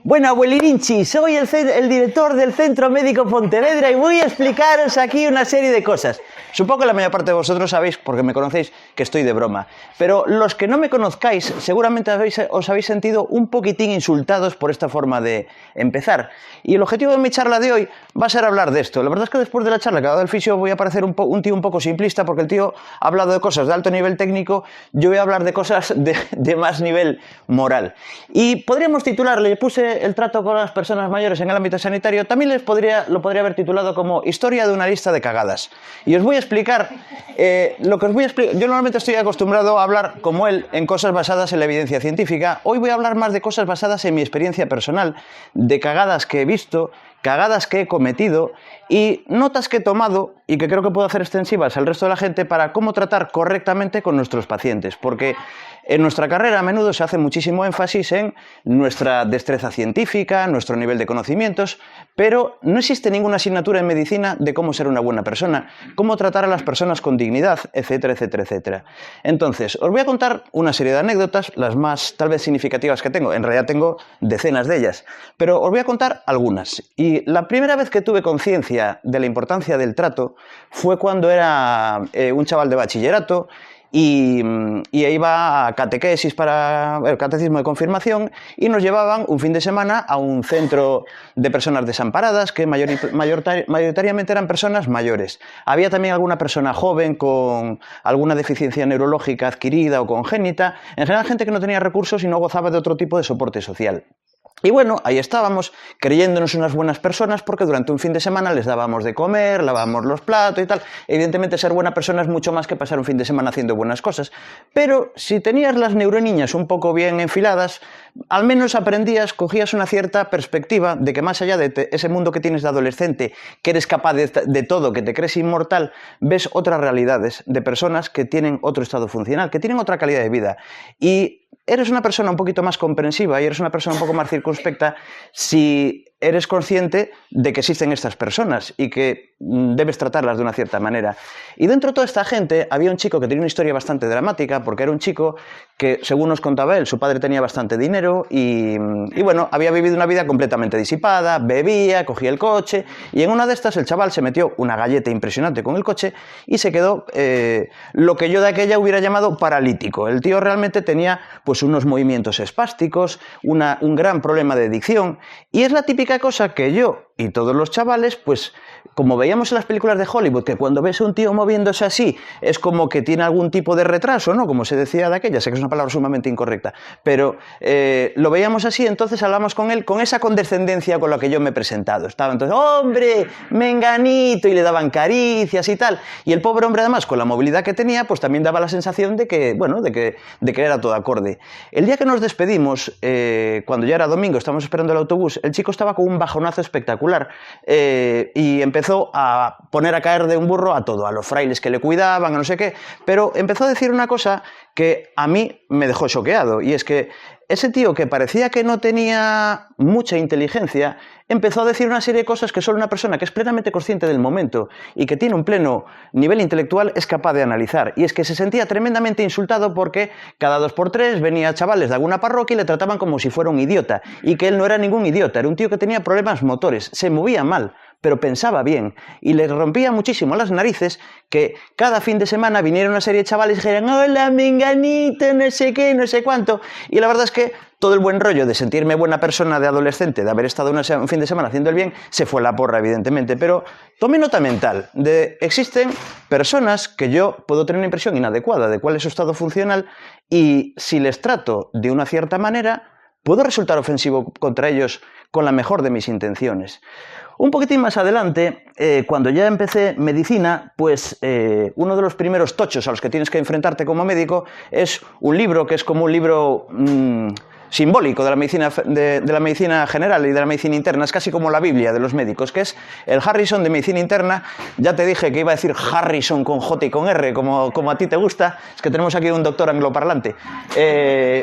Bueno, abuelirinchi, soy el director del Centro Médico Pontevedra y voy a explicaros aquí una serie de cosas. Supongo que la mayor parte de vosotros sabéis, porque me conocéis, que estoy de broma. Pero los que no me conozcáis, seguramente os habéis sentido un poquitín insultados por esta forma de empezar. Y el objetivo de mi charla de hoy va a ser hablar de esto. La verdad es que después de la charla que ha dado el fisio voy a parecer un tío un poco simplista, porque el tío ha hablado de cosas de alto nivel técnico, yo voy a hablar de cosas de más nivel moral. Y podríamos titularle, puse el trato con las personas mayores en el ámbito sanitario, también lo podría haber titulado como Historia de una lista de cagadas. Y os voy a explicar lo que os voy a explicar. Yo normalmente estoy acostumbrado a hablar, como él, en cosas basadas en la evidencia científica. Hoy voy a hablar más de cosas basadas en mi experiencia personal, de cagadas que he visto, cagadas que he cometido y notas que he tomado y que creo que puedo hacer extensivas al resto de la gente para cómo tratar correctamente con nuestros pacientes. Porque en nuestra carrera a menudo se hace muchísimo énfasis en nuestra destreza científica, nuestro nivel de conocimientos, pero no existe ninguna asignatura en medicina de cómo ser una buena persona, cómo tratar a las personas con dignidad, etcétera, etcétera, etcétera. Entonces, os voy a contar una serie de anécdotas, las más tal vez significativas que tengo. En realidad tengo decenas de ellas, pero os voy a contar algunas. Y la primera vez que tuve conciencia de la importancia del trato fue cuando era un chaval de bachillerato y iba a catequesis para el catecismo de confirmación y nos llevaban un fin de semana a un centro de personas desamparadas que mayoritariamente eran personas mayores. Había también alguna persona joven con alguna deficiencia neurológica adquirida o congénita, en general gente que no tenía recursos y no gozaba de otro tipo de soporte social. Y bueno, ahí estábamos, creyéndonos unas buenas personas porque durante un fin de semana les dábamos de comer, lavábamos los platos y tal. Evidentemente ser buena persona es mucho más que pasar un fin de semana haciendo buenas cosas. Pero si tenías las neuroniñas un poco bien enfiladas, al menos aprendías, cogías una cierta perspectiva de que más allá de ese mundo que tienes de adolescente, que eres capaz de todo, que te crees inmortal, ves otras realidades de personas que tienen otro estado funcional, que tienen otra calidad de vida. Y eres una persona un poquito más comprensiva y eres una persona un poco más circunspecta si eres consciente de que existen estas personas y que debes tratarlas de una cierta manera. Y dentro de toda esta gente había un chico que tenía una historia bastante dramática, porque era un chico que, según nos contaba él, su padre tenía bastante dinero y bueno, había vivido una vida completamente disipada, bebía, cogía el coche y en una de estas el chaval se metió una galleta impresionante con el coche y se quedó lo que yo de aquella hubiera llamado paralítico. El tío realmente tenía pues unos movimientos espásticos, un gran problema de adicción y es la típica cosa que yo y todos los chavales, pues como veíamos en las películas de Hollywood, que cuando ves a un tío moviéndose así es como que tiene algún tipo de retraso, ¿no? Como se decía de aquella, sé que es una palabra sumamente incorrecta, pero lo veíamos así, entonces hablamos con él con esa condescendencia con la que yo me he presentado. Estaba entonces, ¡hombre, menganito! Y le daban caricias y tal. Y el pobre hombre, además, con la movilidad que tenía, pues también daba la sensación de que, bueno, de que era todo acorde. El día que nos despedimos, cuando ya era domingo, estábamos esperando el autobús, el chico estaba con un bajonazo espectacular y empezó a poner a caer de un burro a todo, a los frailes que le cuidaban, a no sé qué, pero empezó a decir una cosa que a mí me dejó choqueado, y es que ese tío que parecía que no tenía mucha inteligencia empezó a decir una serie de cosas que solo una persona que es plenamente consciente del momento y que tiene un pleno nivel intelectual es capaz de analizar. Y es que se sentía tremendamente insultado porque cada 2 por 3 venía chavales de alguna parroquia y le trataban como si fuera un idiota. Y que él no era ningún idiota, era un tío que tenía problemas motores, se movía mal, pero pensaba bien, y le rompía muchísimo las narices que cada fin de semana viniera una serie de chavales y dijeran hola, menganito, no sé qué, no sé cuánto, y la verdad es que todo el buen rollo de sentirme buena persona de adolescente, de haber estado un fin de semana haciendo el bien, se fue a la porra, evidentemente, pero tomé nota mental de existen personas que yo puedo tener una impresión inadecuada de cuál es su estado funcional y si les trato de una cierta manera, puedo resultar ofensivo contra ellos con la mejor de mis intenciones. Un poquitín más adelante, cuando ya empecé medicina, pues uno de los primeros tochos a los que tienes que enfrentarte como médico es un libro que es como un libro simbólico de la medicina general y de la medicina interna, es casi como la Biblia de los médicos, que es el Harrison de medicina interna. Ya te dije que iba a decir Harrison con J y con R, como a ti te gusta, es que tenemos aquí un doctor angloparlante.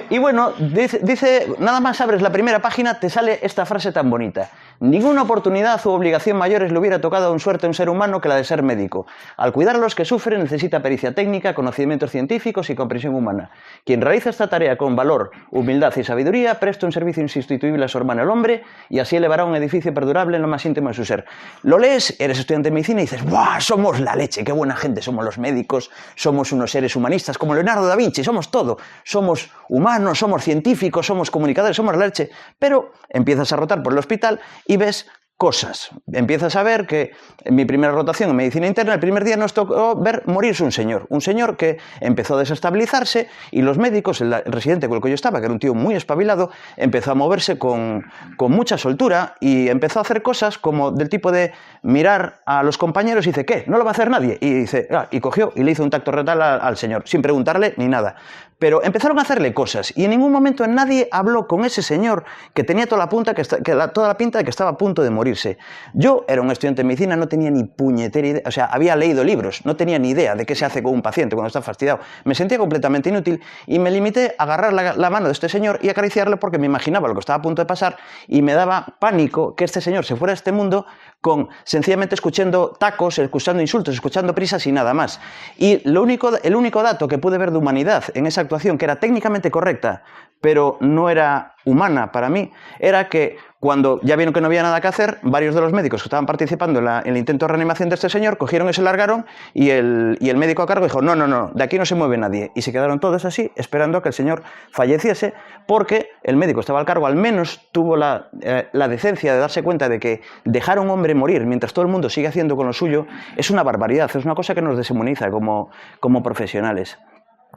Y bueno, dice, nada más abres la primera página, te sale esta frase tan bonita. Ninguna oportunidad u obligación mayores le hubiera tocado a un suerte a un ser humano que la de ser médico. Al cuidar a los que sufren necesita pericia técnica, conocimientos científicos y comprensión humana. Quien realiza esta tarea con valor, humildad y sabiduría presta un servicio insustituible a su hermano el hombre y así elevará un edificio perdurable en lo más íntimo de su ser. Lo lees, eres estudiante de medicina y dices, ¡buah! Somos la leche, qué buena gente, somos los médicos, somos unos seres humanistas como Leonardo da Vinci, somos todo. Somos humanos, somos científicos, somos comunicadores, somos la leche. Pero empiezas a rotar por el hospital y ves cosas. Empiezas a ver que en mi primera rotación en medicina interna, el primer día nos tocó ver morirse un señor que empezó a desestabilizarse y los médicos, el residente con el que yo estaba, que era un tío muy espabilado, empezó a moverse con mucha soltura y empezó a hacer cosas como del tipo de mirar a los compañeros y dice, ¿qué? ¿No lo va a hacer nadie? Y dice, y cogió y le hizo un tacto retal al señor, sin preguntarle ni nada. Pero empezaron a hacerle cosas y en ningún momento nadie habló con ese señor que tenía toda la pinta de que estaba a punto de morirse. Yo era un estudiante de medicina, no tenía ni puñetera idea, o sea, había leído libros, no tenía ni idea de qué se hace con un paciente cuando está fastidiado. Me sentía completamente inútil y me limité a agarrar la mano de este señor y acariciarle porque me imaginaba lo que estaba a punto de pasar y me daba pánico que este señor se fuera a este mundo con sencillamente escuchando tacos, escuchando insultos, escuchando prisas y nada más. Y el único dato que pude ver de humanidad en esa actuación, que era técnicamente correcta, pero no era humana para mí, era que cuando ya vieron que no había nada que hacer, varios de los médicos que estaban participando en el intento de reanimación de este señor cogieron y se largaron y el médico a cargo dijo, no, de aquí no se mueve nadie. Y se quedaron todos así, esperando a que el señor falleciese, porque el médico estaba al cargo, al menos tuvo la decencia de darse cuenta de que dejar a un hombre morir mientras todo el mundo sigue haciendo con lo suyo es una barbaridad, es una cosa que nos deshumaniza como profesionales.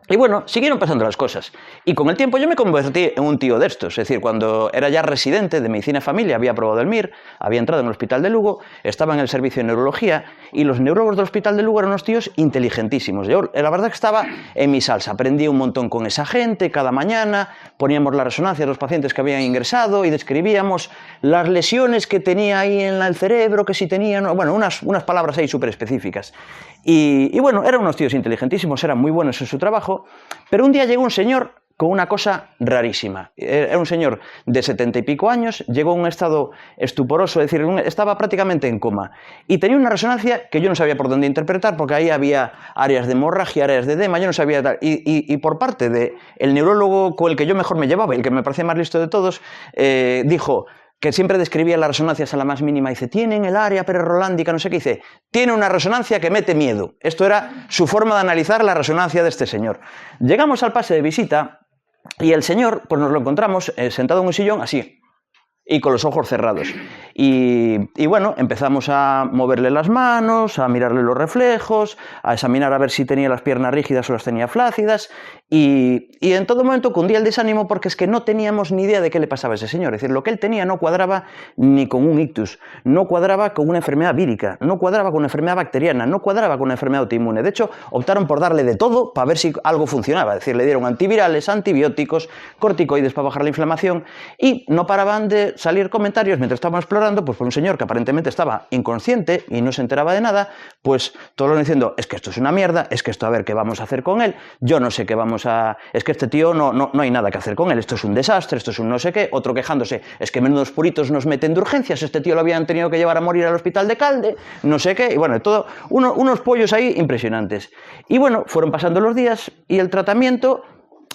Y bueno, siguieron pasando las cosas. Y con el tiempo yo me convertí en un tío de estos. Es decir, cuando era ya residente de medicina de familia, había aprobado el MIR, había entrado en el hospital de Lugo, estaba en el servicio de neurología y los neurólogos del hospital de Lugo eran unos tíos inteligentísimos. Yo, la verdad que estaba en mi salsa. Aprendí un montón con esa gente cada mañana, poníamos la resonancia de los pacientes que habían ingresado y describíamos las lesiones que tenía ahí en el cerebro, que si tenían, bueno, unas palabras ahí súper específicas. Y bueno, eran unos tíos inteligentísimos, eran muy buenos en su trabajo, pero un día llegó un señor con una cosa rarísima. Era un señor de 70 y pico años, llegó en un estado estuporoso, es decir, estaba prácticamente en coma, y tenía una resonancia que yo no sabía por dónde interpretar, porque ahí había áreas de hemorragia, áreas de edema, yo no sabía tal. Y por parte del neurólogo con el que yo mejor me llevaba, el que me parecía más listo de todos, dijo que siempre describía las resonancias a la más mínima, dice, tienen el área pererolándica, no sé qué, dice, tiene una resonancia que mete miedo. Esto era su forma de analizar la resonancia de este señor. Llegamos al pase de visita y el señor, pues nos lo encontramos sentado en un sillón así, y con los ojos cerrados. Y bueno, empezamos a moverle las manos, a mirarle los reflejos, a examinar a ver si tenía las piernas rígidas o las tenía flácidas, y en todo momento cundía el desánimo porque es que no teníamos ni idea de qué le pasaba a ese señor. Es decir, lo que él tenía no cuadraba ni con un ictus, no cuadraba con una enfermedad vírica, no cuadraba con una enfermedad bacteriana, no cuadraba con una enfermedad autoinmune. De hecho, optaron por darle de todo para ver si algo funcionaba. Es decir, le dieron antivirales, antibióticos, corticoides para bajar la inflamación, y no paraban de salir comentarios mientras estábamos explorando, pues por un señor que aparentemente estaba inconsciente y no se enteraba de nada, pues todos lo diciendo, es que esto es una mierda, es que esto a ver qué vamos a hacer con él, yo no sé qué vamos a... es que este tío no hay nada que hacer con él, esto es un desastre, esto es un no sé qué, otro quejándose, es que menudos puritos nos meten de urgencias, este tío lo habían tenido que llevar a morir al hospital de Calde, no sé qué, y bueno, todo, unos pollos ahí impresionantes. Y bueno, fueron pasando los días y el tratamiento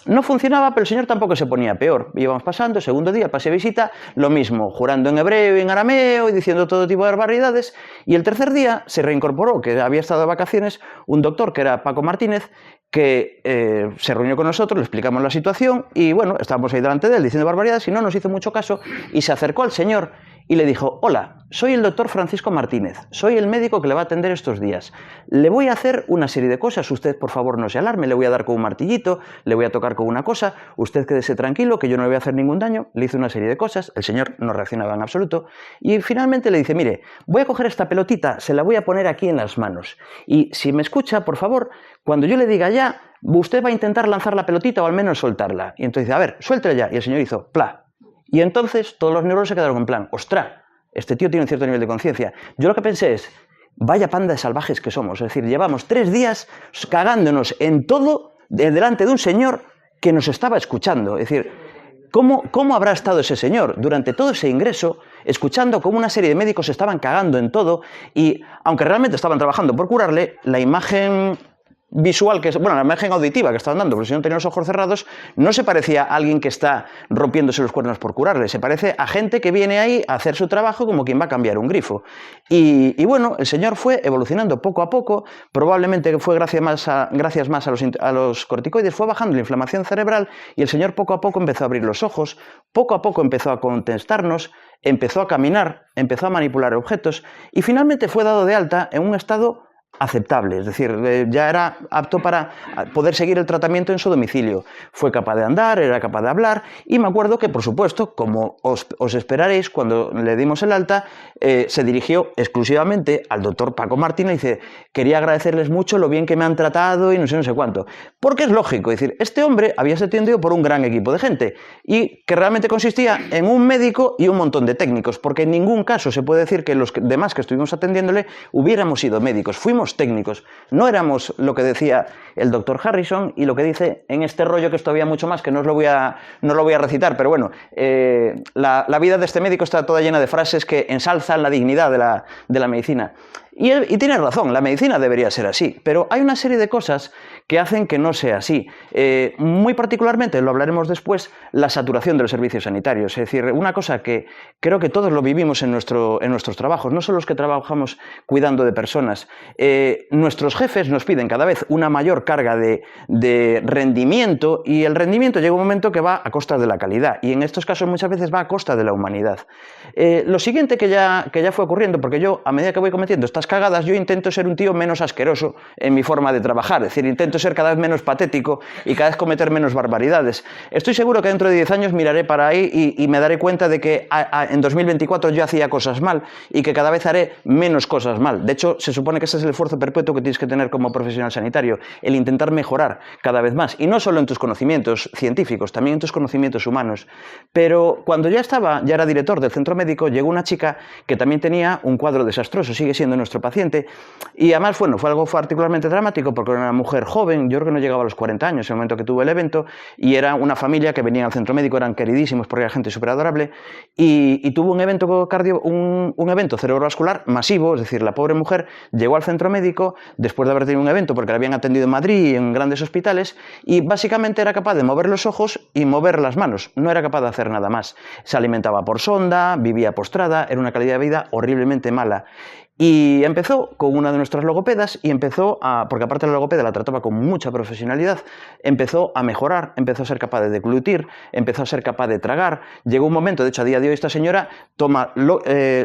no funcionaba, pero el señor tampoco se ponía peor. Íbamos pasando, segundo día, pase visita, lo mismo, jurando en hebreo y en arameo y diciendo todo tipo de barbaridades. Y el tercer día se reincorporó, que había estado de vacaciones, un doctor que era Paco Martínez, que se reunió con nosotros, le explicamos la situación y bueno, estábamos ahí delante de él diciendo barbaridades y no nos hizo mucho caso y se acercó al señor y le dijo, hola, soy el doctor Francisco Martínez, soy el médico que le va a atender estos días. Le voy a hacer una serie de cosas, usted por favor no se alarme, le voy a dar con un martillito, le voy a tocar con una cosa, usted quédese tranquilo que yo no le voy a hacer ningún daño. Le hizo una serie de cosas, el señor no reaccionaba en absoluto y finalmente le dice, mire, voy a coger esta pelotita, se la voy a poner aquí en las manos y si me escucha, por favor, cuando yo le diga ya, usted va a intentar lanzar la pelotita o al menos soltarla. Y entonces dice, a ver, suéltela ya. Y el señor hizo, pla. Y entonces todos los neurólogos se quedaron en plan, ostras, este tío tiene un cierto nivel de conciencia. Yo lo que pensé es, vaya panda de salvajes que somos. Es decir, llevamos 3 días cagándonos en todo delante de un señor que nos estaba escuchando. Es decir, ¿Cómo habrá estado ese señor durante todo ese ingreso, escuchando cómo una serie de médicos se estaban cagando en todo y, aunque realmente estaban trabajando por curarle, la imagen visual, la imagen auditiva que estaban dando, porque si no tenía los ojos cerrados, no se parecía a alguien que está rompiéndose los cuernos por curarle, se parece a gente que viene ahí a hacer su trabajo como quien va a cambiar un grifo. Y bueno, el señor fue evolucionando poco a poco, probablemente fue gracias más a los corticoides, fue bajando la inflamación cerebral y el señor poco a poco empezó a abrir los ojos, poco a poco empezó a contestarnos, empezó a caminar, empezó a manipular objetos y finalmente fue dado de alta en un estado aceptable, es decir, ya era apto para poder seguir el tratamiento en su domicilio. Fue capaz de andar, era capaz de hablar y me acuerdo que, por supuesto, como os esperaréis, cuando le dimos el alta, se dirigió exclusivamente al doctor Paco Martín y dice, quería agradecerles mucho lo bien que me han tratado y no sé cuánto. Porque es lógico, es decir, este hombre había sido atendido por un gran equipo de gente y que realmente consistía en un médico y un montón de técnicos, porque en ningún caso se puede decir que los demás que estuvimos atendiéndole hubiéramos sido médicos, fuimos técnicos, no éramos lo que decía el doctor Harrison y lo que dice en este rollo que es todavía mucho más, que no lo voy a recitar, pero bueno, la vida de este médico está toda llena de frases que ensalzan la dignidad de la medicina. Y tiene razón, la medicina debería ser así, pero hay una serie de cosas que hacen que no sea así. Muy particularmente, lo hablaremos después, la saturación de los servicios sanitarios. Es decir, una cosa que creo que todos lo vivimos en nuestros trabajos, no solo los que trabajamos cuidando de personas. Nuestros jefes nos piden cada vez una mayor carga de rendimiento y el rendimiento llega un momento que va a costa de la calidad y en estos casos muchas veces va a costa de la humanidad. Lo siguiente que ya fue ocurriendo, porque yo a medida que voy cometiendo estas cagadas, yo intento ser un tío menos asqueroso en mi forma de trabajar, es decir, intento ser cada vez menos patético y cada vez cometer menos barbaridades. Estoy seguro que dentro de 10 años miraré para ahí y me daré cuenta de que en 2024 yo hacía cosas mal y que cada vez haré menos cosas mal. De hecho, se supone que ese es el esfuerzo perpetuo que tienes que tener como profesional sanitario, el intentar mejorar cada vez más, y no solo en tus conocimientos científicos, también en tus conocimientos humanos. Pero cuando ya era director del centro médico, llegó una chica que también tenía un cuadro desastroso, sigue siendo nuestro paciente, y además fue algo particularmente dramático porque era una mujer joven, yo creo que no llegaba a los 40 años en el momento que tuvo el evento, y era una familia que venía al centro médico, eran queridísimos porque era gente súper adorable, y tuvo un evento un evento cerebrovascular masivo, es decir, la pobre mujer llegó al centro médico después de haber tenido un evento porque la habían atendido en Madrid y en grandes hospitales, y básicamente era capaz de mover los ojos y mover las manos, no era capaz de hacer nada más. Se alimentaba por sonda, vivía postrada, era una calidad de vida horriblemente mala. Y empezó con una de nuestras logopedas y porque aparte la logopeda la trataba con mucha profesionalidad, empezó a mejorar, empezó a ser capaz de deglutir, empezó a ser capaz de tragar. Llegó un momento, de hecho a día de hoy esta señora toma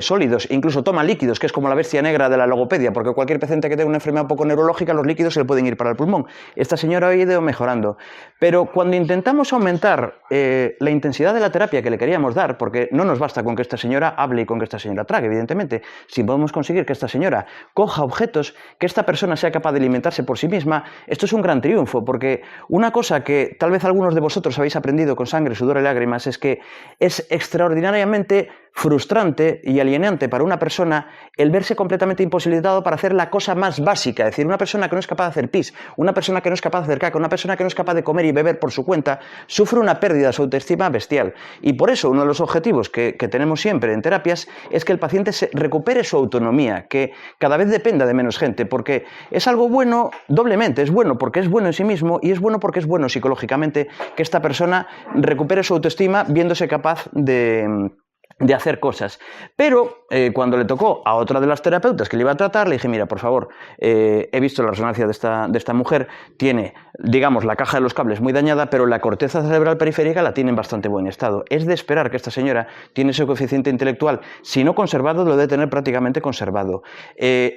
sólidos, incluso toma líquidos, que es como la bestia negra de la logopedia, porque cualquier paciente que tenga una enfermedad un poco neurológica, los líquidos se le pueden ir para el pulmón. Esta señora ha ido mejorando. Pero cuando intentamos aumentar la intensidad de la terapia que le queríamos dar, porque no nos basta con que esta señora hable y con que esta señora trague, evidentemente, si podemos conseguir que esta señora coja objetos, que esta persona sea capaz de alimentarse por sí misma, esto es un gran triunfo, porque una cosa que tal vez algunos de vosotros habéis aprendido con sangre, sudor y lágrimas es que es extraordinariamente frustrante y alienante para una persona el verse completamente imposibilitado para hacer la cosa más básica, es decir, una persona que no es capaz de hacer pis, una persona que no es capaz de hacer caca, una persona que no es capaz de comer y beber por su cuenta, sufre una pérdida de su autoestima bestial. Y por eso uno de los objetivos que tenemos siempre en terapias es que el paciente recupere su autonomía, que cada vez dependa de menos gente, porque es algo bueno doblemente, es bueno porque es bueno en sí mismo y es bueno porque es bueno psicológicamente que esta persona recupere su autoestima viéndose capaz de hacer cosas. Pero cuando le tocó a otra de las terapeutas que le iba a tratar, le dije, mira, por favor, he visto la resonancia de esta mujer, tiene, digamos, la caja de los cables muy dañada, pero la corteza cerebral periférica la tiene en bastante buen estado. Es de esperar que esta señora tiene ese coeficiente intelectual, si no conservado, lo debe tener prácticamente conservado.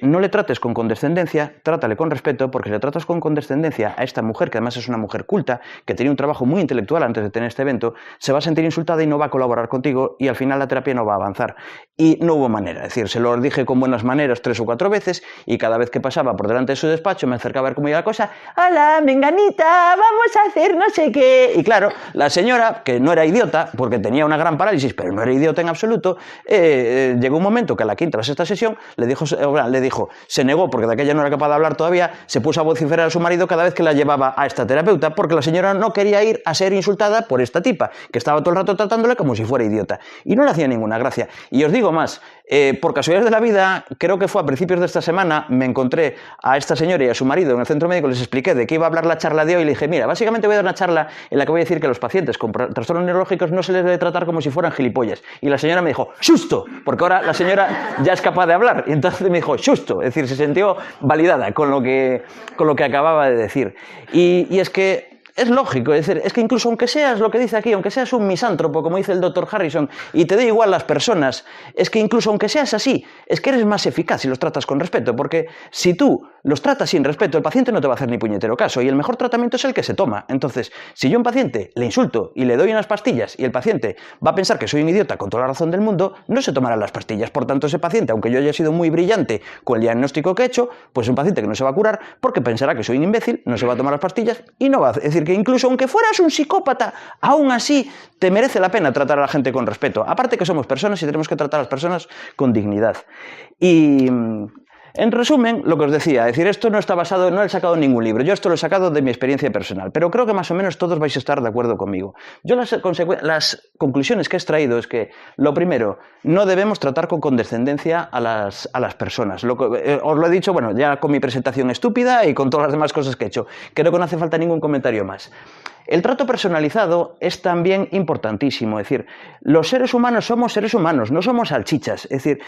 No le trates con condescendencia, trátale con respeto, porque si le tratas con condescendencia a esta mujer, que además es una mujer culta, que tenía un trabajo muy intelectual antes de tener este evento, se va a sentir insultada y no va a colaborar contigo, y al final la terapia no va a avanzar. Y no hubo manera, es decir, se lo dije con buenas maneras 3 o 4 veces y cada vez que pasaba por delante de su despacho me acercaba a ver cómo iba la cosa. ¡Hola, menganita! Vamos a hacer no sé qué. Y claro, la señora, que no era idiota, porque tenía una gran parálisis, pero no era idiota en absoluto, llegó un momento que a la quinta o sexta sesión le dijo, se negó, porque de aquella no era capaz de hablar todavía, se puso a vociferar a su marido cada vez que la llevaba a esta terapeuta, porque la señora no quería ir a ser insultada por esta tipa, que estaba todo el rato tratándole como si fuera idiota. Y no le hacía ninguna gracia. Y os digo más, por casualidades de la vida, creo que fue a principios de esta semana, me encontré a esta señora y a su marido en el centro médico, les expliqué de qué iba a hablar la charla de hoy y le dije, mira, básicamente voy a dar una charla en la que voy a decir que a los pacientes con trastornos neurológicos no se les debe tratar como si fueran gilipollas. Y la señora me dijo, ¡xusto! Porque ahora la señora ya es capaz de hablar. Y entonces me dijo, ¡xusto! Es decir, se sintió validada con lo que acababa de decir. Y es que es lógico, es decir, es que incluso aunque seas lo que dice aquí, aunque seas un misántropo, como dice el Dr. Harrison, y te dé igual las personas, es que incluso aunque seas así, es que eres más eficaz si los tratas con respeto, porque si tú los tratas sin respeto, el paciente no te va a hacer ni puñetero caso, y el mejor tratamiento es el que se toma. Entonces, si yo a un paciente le insulto y le doy unas pastillas y el paciente va a pensar que soy un idiota con toda la razón del mundo, no se tomará las pastillas. Por tanto, ese paciente, aunque yo haya sido muy brillante con el diagnóstico que he hecho, pues es un paciente que no se va a curar porque pensará que soy un imbécil, no se va a tomar las pastillas y no va a decir que incluso aunque fueras un psicópata, aún así te merece la pena tratar a la gente con respeto. Aparte que somos personas y tenemos que tratar a las personas con dignidad. Y en resumen, lo que os decía, es decir, esto no está basado, no he sacado ningún libro, yo esto lo he sacado de mi experiencia personal, pero creo que más o menos todos vais a estar de acuerdo conmigo. Yo las conclusiones que he extraído es que, lo primero, no debemos tratar con condescendencia a las personas. Os lo he dicho, bueno, ya con mi presentación estúpida y con todas las demás cosas que he hecho. Creo que no hace falta ningún comentario más. El trato personalizado es también importantísimo, es decir, los seres humanos somos seres humanos, no somos salchichas. Es decir,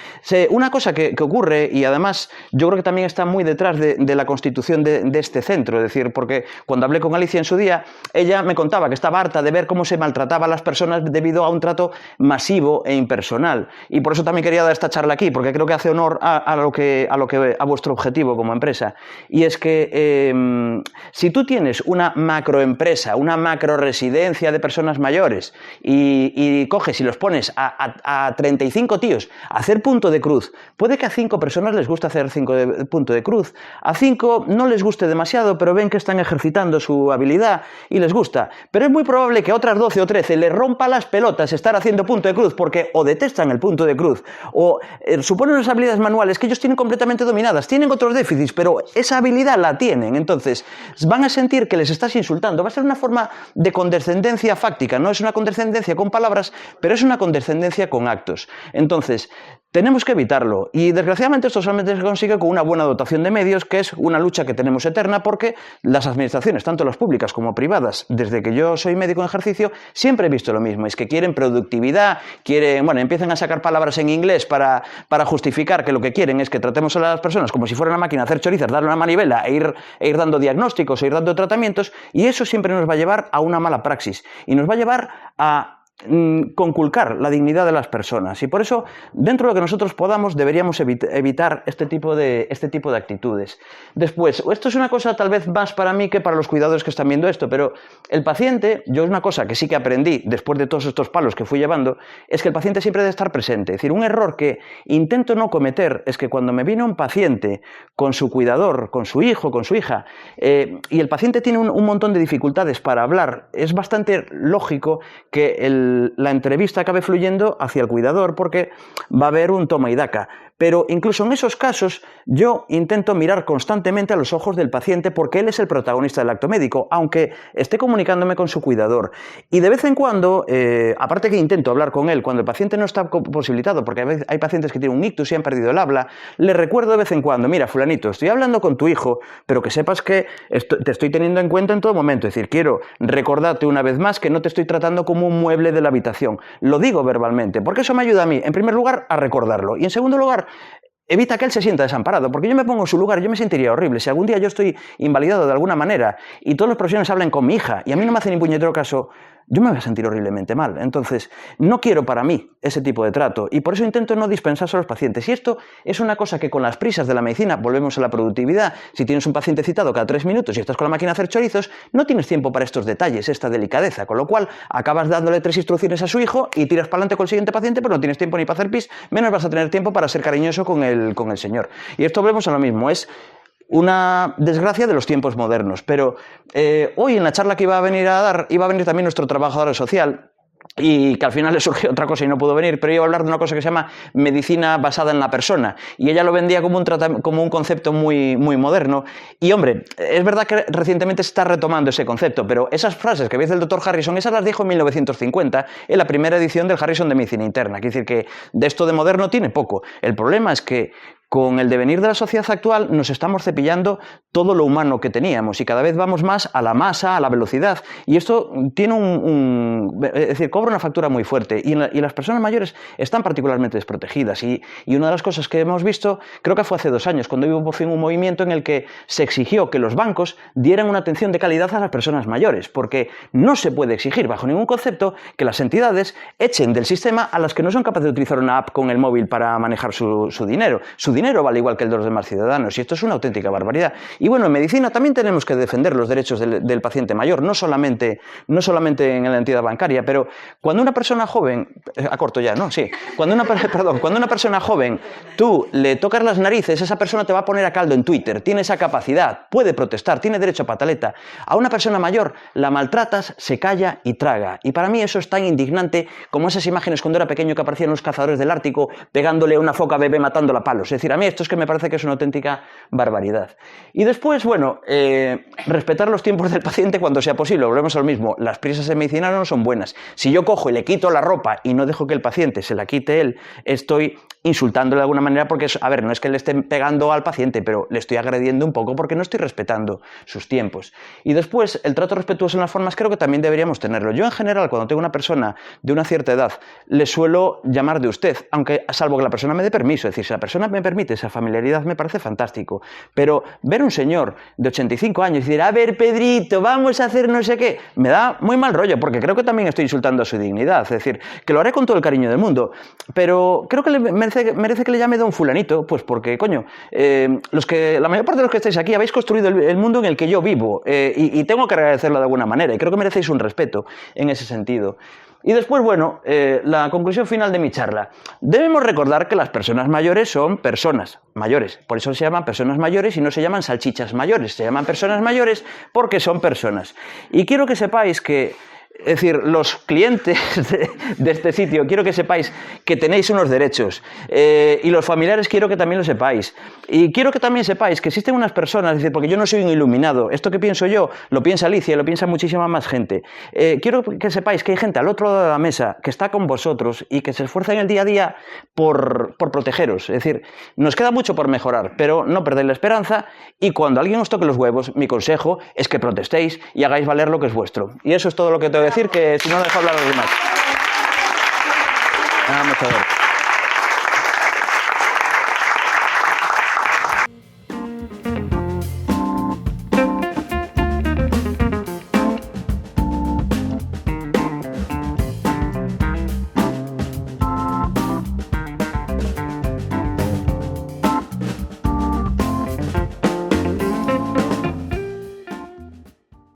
una cosa que ocurre, y además yo creo que también está muy detrás de la constitución de este centro, es decir, porque cuando hablé con Alicia en su día, ella me contaba que estaba harta de ver cómo se maltrataba a las personas debido a un trato masivo e impersonal. Y por eso también quería dar esta charla aquí, porque creo que hace honor a vuestro objetivo como empresa. Y es que si tú tienes una macroempresa, una macro residencia de personas mayores y coges y los pones a 35 tíos a hacer punto de cruz, puede que a 5 personas les guste hacer punto de cruz, a 5 no les guste demasiado, pero ven que están ejercitando su habilidad y les gusta, pero es muy probable que a otras 12 o 13 les rompa las pelotas estar haciendo punto de cruz porque o detestan el punto de cruz o suponen unas habilidades manuales que ellos tienen completamente dominadas, tienen otros déficits, pero esa habilidad la tienen, entonces van a sentir que les estás insultando, va a ser una forma de condescendencia fáctica, no es una condescendencia con palabras, pero es una condescendencia con actos. Entonces, tenemos que evitarlo y desgraciadamente esto solamente se consigue con una buena dotación de medios, que es una lucha que tenemos eterna porque las administraciones, tanto las públicas como privadas, desde que yo soy médico en ejercicio, siempre he visto lo mismo, es que quieren productividad, empiezan a sacar palabras en inglés para justificar que lo que quieren es que tratemos a las personas como si fuera una máquina, hacer chorizas, darle una manivela e ir dando diagnósticos, e ir dando tratamientos, y eso siempre nos va a llevar a una mala praxis y nos va a llevar a conculcar la dignidad de las personas, y por eso dentro de lo que nosotros podamos deberíamos evitar este tipo de actitudes. Después, esto es una cosa tal vez más para mí que para los cuidadores que están viendo esto, pero el paciente, yo es una cosa que sí que aprendí después de todos estos palos que fui llevando, es que el paciente siempre debe estar presente. Es decir, un error que intento no cometer es que cuando me viene un paciente con su cuidador, con su hijo, con su hija, y el paciente tiene un montón de dificultades para hablar, es bastante lógico que la entrevista acabe fluyendo hacia el cuidador porque va a haber un toma y daca. Pero incluso en esos casos yo intento mirar constantemente a los ojos del paciente porque él es el protagonista del acto médico, aunque esté comunicándome con su cuidador. Y de vez en cuando, aparte que intento hablar con él cuando el paciente no está posibilitado, porque a veces hay pacientes que tienen un ictus y han perdido el habla, le recuerdo de vez en cuando, mira, fulanito, estoy hablando con tu hijo, pero que sepas que te estoy teniendo en cuenta en todo momento. Es decir, quiero recordarte una vez más que no te estoy tratando como un mueble de la habitación. Lo digo verbalmente, porque eso me ayuda a mí, en primer lugar, a recordarlo. Y en segundo lugar, evita que él se sienta desamparado, porque yo me pongo en su lugar, yo me sentiría horrible. Si algún día yo estoy invalidado de alguna manera y todos los profesionales hablan con mi hija y a mí no me hace ni puñetero caso, yo me voy a sentir horriblemente mal. Entonces, no quiero para mí ese tipo de trato y por eso intento no dispensárselo a los pacientes. Y esto es una cosa que con las prisas de la medicina, volvemos a la productividad, si tienes un paciente citado cada 3 minutos y estás con la máquina a hacer chorizos, no tienes tiempo para estos detalles, esta delicadeza, con lo cual acabas dándole 3 instrucciones a su hijo y tiras para adelante con el siguiente paciente, pero no tienes tiempo ni para hacer pis, menos vas a tener tiempo para ser cariñoso con el señor. Y esto volvemos a lo mismo, es una desgracia de los tiempos modernos, pero hoy en la charla que iba a venir a dar, iba a venir también nuestro trabajador social, y que al final le surgió otra cosa y no pudo venir, pero iba a hablar de una cosa que se llama medicina basada en la persona, y ella lo vendía como un concepto muy, muy moderno, y hombre, es verdad que recientemente se está retomando ese concepto, pero esas frases que veis del Dr. Harrison, esas las dijo en 1950, en la primera edición del Harrison de Medicina Interna, quiere decir que de esto de moderno tiene poco. El problema es que con el devenir de la sociedad actual nos estamos cepillando todo lo humano que teníamos y cada vez vamos más a la masa, a la velocidad, y esto tiene es decir, cobra una factura muy fuerte y las personas mayores están particularmente desprotegidas y una de las cosas que hemos visto, creo que fue hace 2 años, cuando hubo por fin un movimiento en el que se exigió que los bancos dieran una atención de calidad a las personas mayores, porque no se puede exigir bajo ningún concepto que las entidades echen del sistema a las que no son capaces de utilizar una app con el móvil para manejar su dinero. Su dinero vale igual que el de los demás ciudadanos y esto es una auténtica barbaridad. Y bueno, en medicina también tenemos que defender los derechos del paciente mayor, no solamente en la entidad bancaria, pero cuando una persona joven, acorto ya, ¿no? Sí, cuando una persona joven tú le tocas las narices, esa persona te va a poner a caldo en Twitter, tiene esa capacidad, puede protestar, tiene derecho a pataleta. A una persona mayor la maltratas, se calla y traga. Y para mí eso es tan indignante como esas imágenes cuando era pequeño que aparecían los cazadores del Ártico pegándole a una foca bebé matándola a palos. Es decir, a mí esto es que me parece que es una auténtica barbaridad. Y después, bueno, respetar los tiempos del paciente cuando sea posible. Volvemos a lo mismo, las prisas en medicina no son buenas. Si yo cojo y le quito la ropa y no dejo que el paciente se la quite él, estoy insultándole de alguna manera porque, a ver, no es que le estén pegando al paciente, pero le estoy agrediendo un poco porque no estoy respetando sus tiempos. Y después, el trato respetuoso en las formas creo que también deberíamos tenerlo. Yo en general, cuando tengo una persona de una cierta edad, le suelo llamar de usted, aunque salvo que la persona me dé permiso. Es decir, si la persona me permite esa familiaridad, me parece fantástico. Pero ver un señor de 85 años y decir, a ver, Pedrito, vamos a hacer no sé qué, me da muy mal rollo, porque creo que también estoy insultando a su dignidad. Es decir, que lo haré con todo el cariño del mundo, pero creo que merece que le llame don fulanito, pues porque, coño, la mayor parte de los que estáis aquí habéis construido el mundo en el que yo vivo y tengo que agradecerlo de alguna manera y creo que merecéis un respeto en ese sentido. Y después, bueno, la conclusión final de mi charla. Debemos recordar que las personas mayores son personas mayores. Por eso se llaman personas mayores y no se llaman salchichas mayores. Se llaman personas mayores porque son personas. Y quiero que sepáis que, es decir, los clientes de este sitio, quiero que sepáis que tenéis unos derechos y los familiares quiero que también lo sepáis. Y quiero que también sepáis que existen unas personas, es decir, porque yo no soy un iluminado, esto que pienso yo lo piensa Alicia, lo piensa muchísima más gente. Quiero que sepáis que hay gente al otro lado de la mesa que está con vosotros y que se esfuerza en el día a día por protegeros. Es decir, nos queda mucho por mejorar, pero no perdéis la esperanza y cuando alguien os toque los huevos, mi consejo es que protestéis y hagáis valer lo que es vuestro. Y eso es todo lo que tengo que decir, que si no dejo hablar a los demás. Muchas gracias.